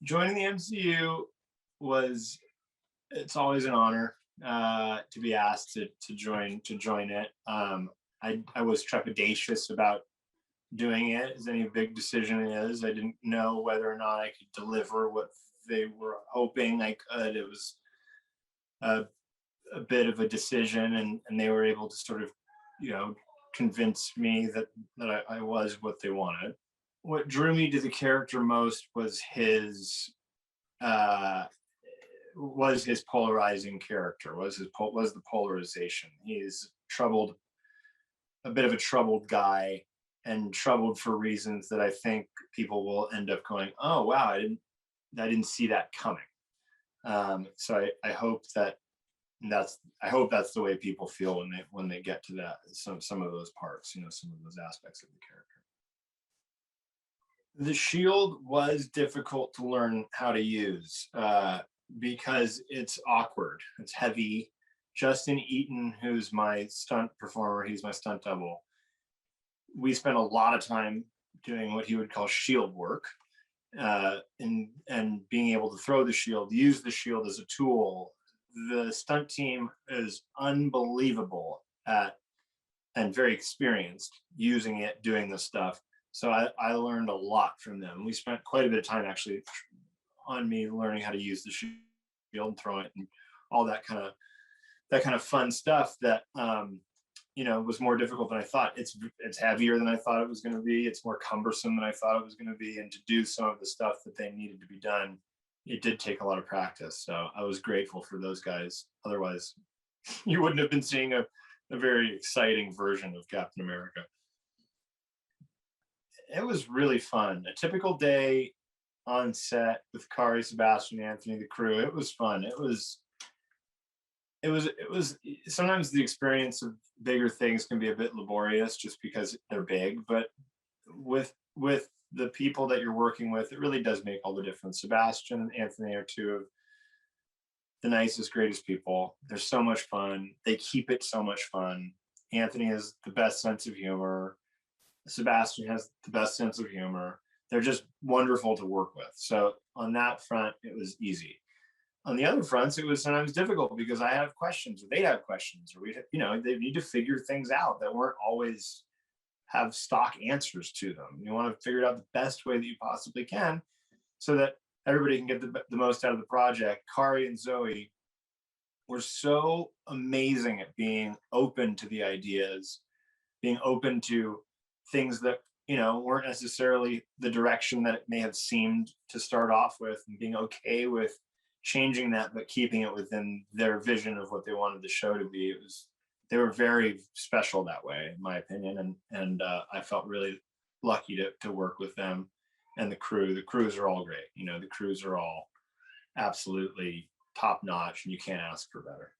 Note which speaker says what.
Speaker 1: Joining the MCU it's always an honor to be asked to join it. I was trepidatious about doing it, as any big decision is. I didn't know whether or not I could deliver what they were hoping I could. It was a bit of a decision, and they were able to sort of, convince me that I was what they wanted. What drew me to the character most was his polarizing character, was the polarization. He's a bit of a troubled guy, and troubled for reasons that I think people will end up going, oh wow, I didn't see that coming. So I hope that's the way people feel when they get to that, some of those parts, some of those aspects of the character. The shield was difficult to learn how to use because it's awkward, it's heavy. Justin Eaton, who's my stunt performer, he's my stunt double. We spent a lot of time doing what he would call shield work, and being able to throw the shield, use the shield as a tool. The stunt team is unbelievable at, and very experienced using it, doing this stuff. So I learned a lot from them. We spent quite a bit of time actually on me learning how to use the shield and throw it and all that kind of fun stuff that was more difficult than I thought. It's heavier than I thought it was going to be. It's more cumbersome than I thought it was going to be. And to do some of the stuff that they needed to be done, it did take a lot of practice. So I was grateful for those guys. Otherwise, you wouldn't have been seeing a very exciting version of Captain America. It was really fun. A typical day on set with Kari, Sebastian, Anthony, the crew. It was fun. It was sometimes the experience of bigger things can be a bit laborious just because they're big, but with the people that you're working with, it really does make all the difference. Sebastian and Anthony are two of the nicest, greatest people. They're so much fun. They keep it so much fun. Anthony has the best sense of humor. Sebastian has the best sense of humor. They're just wonderful to work with. So on that front, it was easy. On the other fronts, it was sometimes difficult because I have questions, or they'd have questions, or they need to figure things out that weren't always have stock answers to them. You want to figure it out the best way that you possibly can so that everybody can get the most out of the project. Kari and Zoe were so amazing at being open to the ideas, being open to things that weren't necessarily the direction that it may have seemed to start off with, and being okay with changing that but keeping it within their vision of what they wanted the show to be. They were very special that way, in my opinion, and I felt really lucky to work with them and the crew. The crews are all great. The crews are all absolutely top notch, and you can't ask for better.